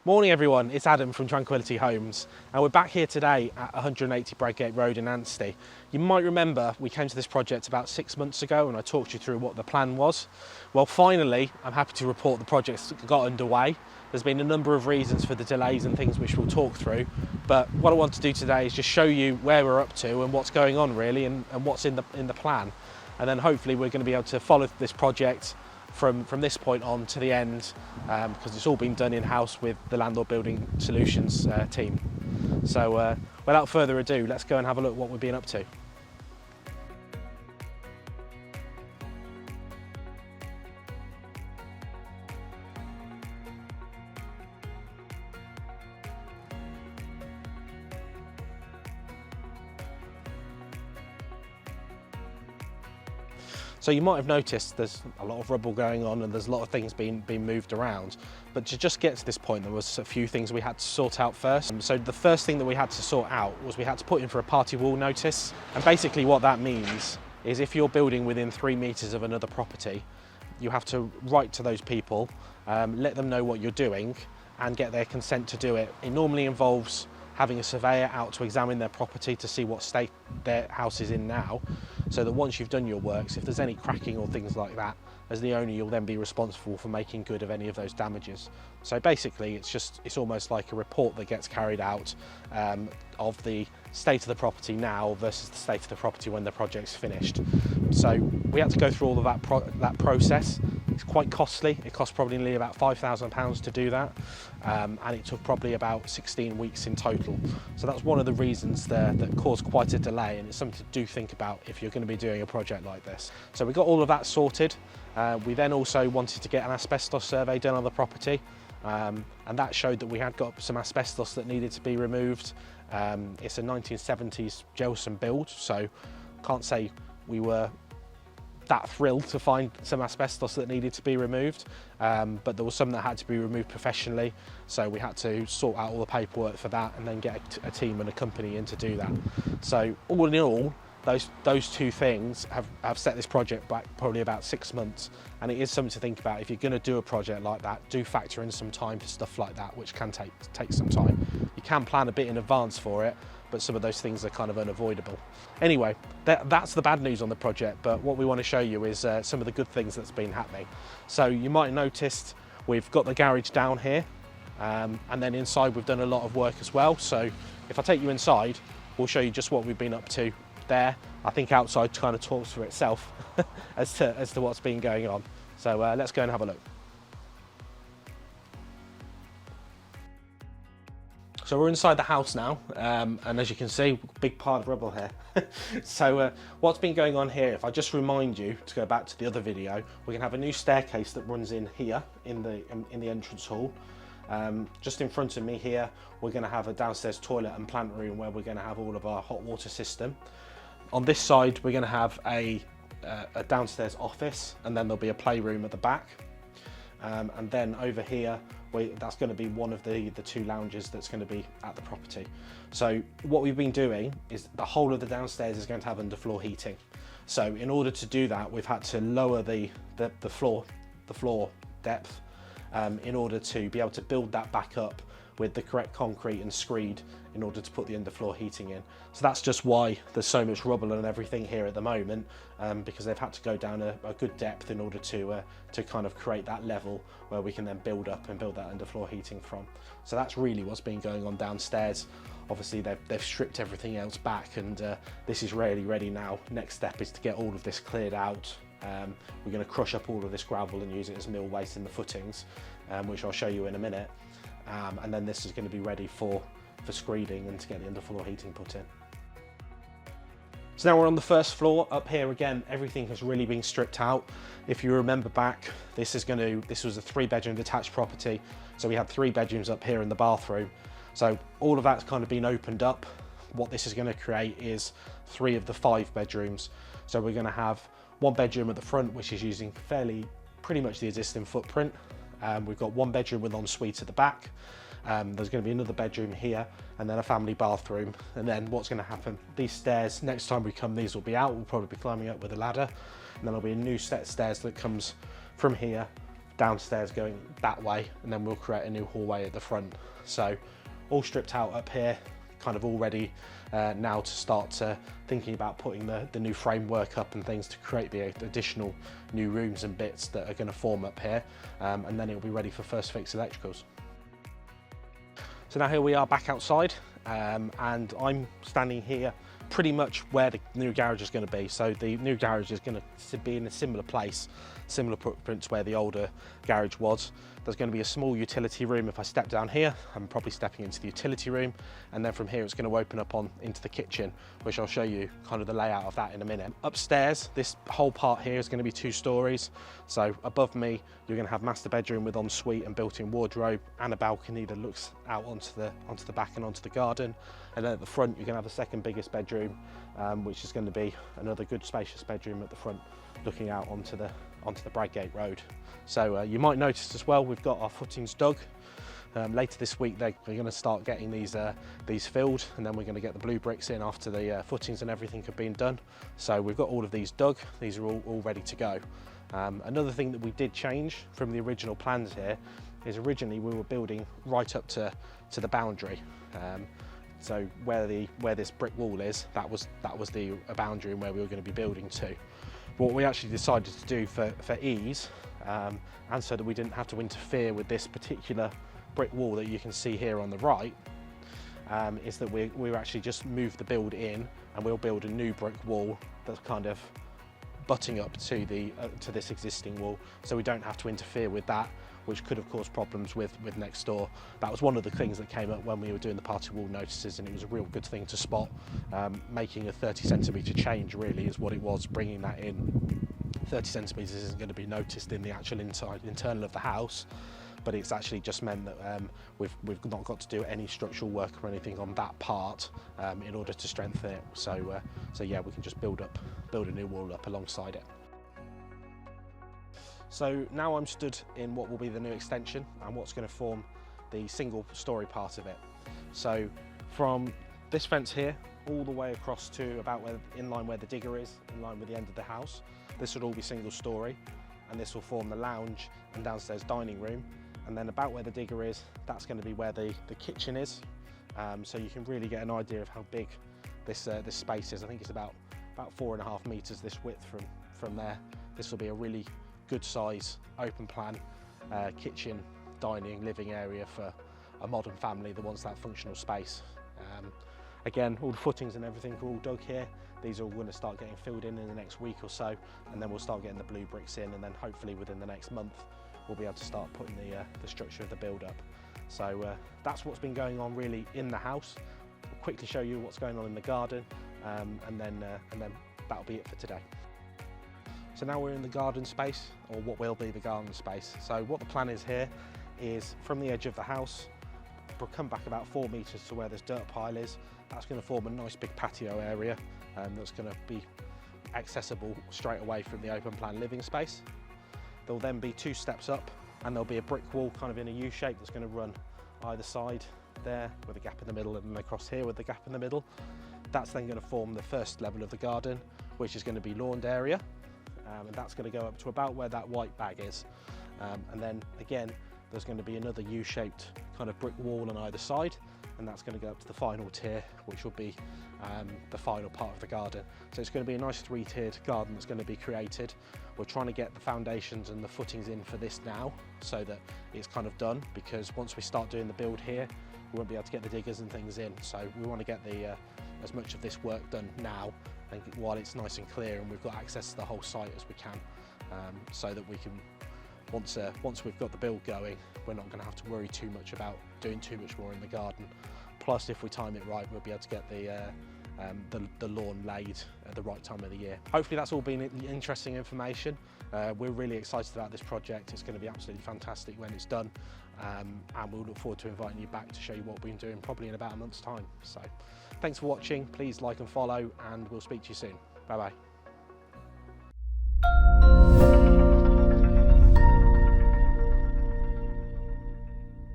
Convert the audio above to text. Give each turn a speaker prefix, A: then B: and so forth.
A: Morning everyone, it's Adam from Tranquility Homes and we're back here today at 180 Bradgate Road in Anstey. You might remember we came to this project about 6 months ago and I talked you through what the plan was. Well, finally, I'm happy to report the project's got underway. There's been a number of reasons for the delays and things which we'll talk through, but what I want to do today is just show you where we're up to and what's going on really and what's in the plan. And then hopefully we're going to be able to follow this project from this point on to the end, because it's all been done in-house with the Landlord Building Solutions team. So without further ado, let's go and have a look at what we've been up to. So you might have noticed there's a lot of rubble going on and there's a lot of things being moved around. But to just get to this point, there was a few things we had to sort out first. So the first thing that we had to sort out was we had to put in for a party wall notice. And basically what that means is if you're building within 3 meters of another property, you have to write to those people, let them know what you're doing and get their consent to do it. It normally involves having a surveyor out to examine their property to see what state their house is in now, so that once you've done your works, if there's any cracking or things like that, as the owner you'll then be responsible for making good of any of those damages. So basically it's almost like a report that gets carried out of the state of the property now versus the state of the property when the project's finished. So we had to go through all of that process. It's quite costly. It cost probably nearly about £5,000 to do that, and it took probably about 16 weeks in total. So that's one of the reasons there that caused quite a delay, and it's something to do think about if you're going to be doing a project like this. So we got all of that sorted. We then also wanted to get an asbestos survey done on the property, and that showed that we had got some asbestos that needed to be removed. It's a 1970s gypsum build, so can't say we were that thrilled to find some asbestos that needed to be removed, but there was some that had to be removed professionally, so we had to sort out all the paperwork for that and then get a team and a company in to do that. So all in all, those two things have set this project back probably about 6 months, and it is something to think about. If you're going to do a project like that, do factor in some time for stuff like that, which can take some time. You can plan a bit in advance for it, but some of those things are kind of unavoidable. Anyway, that's the bad news on the project, but what we want to show you is some of the good things that's been happening. So you might have noticed we've got the garage down here, and then inside we've done a lot of work as well. So if I take you inside, we'll show you just what we've been up to there. I think outside kind of talks for itself as to what's been going on. So let's go and have a look. So we're inside the house now, and as you can see, big pile of rubble here. So what's been going on here, if I just remind you to go back to the other video, we're going to have a new staircase that runs in here in the entrance hall. Just in front of me here, we're going to have a downstairs toilet and plant room where we're going to have all of our hot water system. On this side, we're going to have a downstairs office, and then there'll be a playroom at the back. And then over here, that's going to be one of the two lounges that's going to be at the property. So what we've been doing is the whole of the downstairs is going to have underfloor heating. So in order to do that, we've had to lower the floor depth in order to be able to build that back up with the correct concrete and screed in order to put the underfloor heating in. So that's just why there's so much rubble and everything here at the moment, because they've had to go down a good depth in order to kind of create that level where we can then build up and build that underfloor heating from. So that's really what's been going on downstairs. Obviously they've stripped everything else back, and this is really ready now. Next step is to get all of this cleared out. We're going to crush up all of this gravel and use it as mill waste in the footings, which I'll show you in a minute. And then this is going to be ready for screeding and to get the underfloor heating put in. So now we're on the first floor. Up here again, everything has really been stripped out. If you remember back, this was a 3-bedroom detached property. So we had 3 bedrooms up here in the bathroom. So all of that's kind of been opened up. What this is going to create is 3 of the 5 bedrooms. So we're going to have 1 bedroom at the front, which is using pretty much the existing footprint. We've got 1 bedroom with ensuite at the back. There's going to be another bedroom here, and then a family bathroom. And then what's going to happen, these stairs, next time we come, these will be out. We'll probably be climbing up with a ladder, and then there'll be a new set of stairs that comes from here downstairs going that way, and then we'll create a new hallway at the front. So all stripped out up here, kind of all ready now to start thinking about putting the new framework up and things to create the additional new rooms and bits that are going to form up here, and then it'll be ready for first fix electricals. So now here we are back outside, and I'm standing here pretty much where the new garage is going to be. So the new garage is going to be in a similar place, similar footprint to where the older garage was. There's going to be a small utility room. If I step down here, I'm probably stepping into the utility room, and then from here it's going to open up into the kitchen, which I'll show you kind of the layout of that in a minute. Upstairs, this whole part here is going to be 2 stories. So above me, you're going to have master bedroom with ensuite and built-in wardrobe and a balcony that looks out onto the back and onto the garden. And then at the front, you're going to have the second biggest bedroom, which is going to be another good spacious bedroom at the front, looking out onto the Bradgate road. So you might notice as well, we've got our footings dug. Later this week, we're going to start getting these filled, and then we're going to get the blue bricks in after the footings and everything have been done. So we've got all of these dug. These are all ready to go. Another thing that we did change from the original plans here is originally we were building right up to the boundary. So where this brick wall is, that was the boundary and where we were going to be building to. What we actually decided to do for ease, and so that we didn't have to interfere with this particular brick wall that you can see here on the right, is that we actually just move the build in, and we'll build a new brick wall that's kind of butting up to this existing wall, so we don't have to interfere with that, which could have caused problems with next door. That was one of the things that came up when we were doing the party wall notices, and it was a real good thing to spot. Making a 30 centimetre change really is what it was, bringing that in. 30 centimetres isn't going to be noticed in the actual internal of the house, but it's actually just meant that we've not got to do any structural work or anything on that part in order to strengthen it. So yeah, we can just build a new wall up alongside it. So now I'm stood in what will be the new extension and what's going to form the single story part of it. So from this fence here all the way across to about in line where the digger is, in line with the end of the house, this would all be single story, and this will form the lounge and downstairs dining room. And then about where the digger is, that's going to be where the kitchen is. So you can really get an idea of how big this space is. I think it's about 4.5 metres this width from there. This will be a really good size open plan kitchen, dining, living area for a modern family that wants that functional space. Again, all the footings and everything are all dug here. These are all going to start getting filled in the next week or so, and then we'll start getting the blue bricks in, and then hopefully within the next month we'll be able to start putting the structure of the build up. So that's what's been going on really in the house. I'll quickly show you what's going on in the garden, and then that'll be it for today. So now we're in the garden space, or what will be the garden space. So what the plan is here is from the edge of the house, we'll come back about 4 metres to where this dirt pile is. That's going to form a nice big patio area that's going to be accessible straight away from the open plan living space. There'll then be 2 steps up, and there'll be a brick wall kind of in a U shape that's going to run either side there with a gap in the middle, and then across here with the gap in the middle. That's then going to form the first level of the garden, which is going to be lawned area, and that's going to go up to about where that white bag is. And then again, there's going to be another U-shaped kind of brick wall on either side, and that's going to go up to the final tier, which will be the final part of the garden. So it's going to be a nice 3-tiered garden that's going to be created. We're trying to get the foundations and the footings in for this now, so that it's kind of done, because once we start doing the build here, we won't be able to get the diggers and things in. So we want to get as much of this work done now, and while it's nice and clear and we've got access to the whole site as we can, so that we can, once we've got the build going, we're not going to have to worry too much about doing too much more in the garden. Plus, if we time it right, we'll be able to get the lawn laid at the right time of the year. Hopefully that's all been interesting information. We're really excited about this project. It's going to be absolutely fantastic when it's done, and we'll look forward to inviting you back to show you what we've been doing probably in about a month's time. So thanks for watching. Please like and follow, and we'll speak to you soon. Bye bye.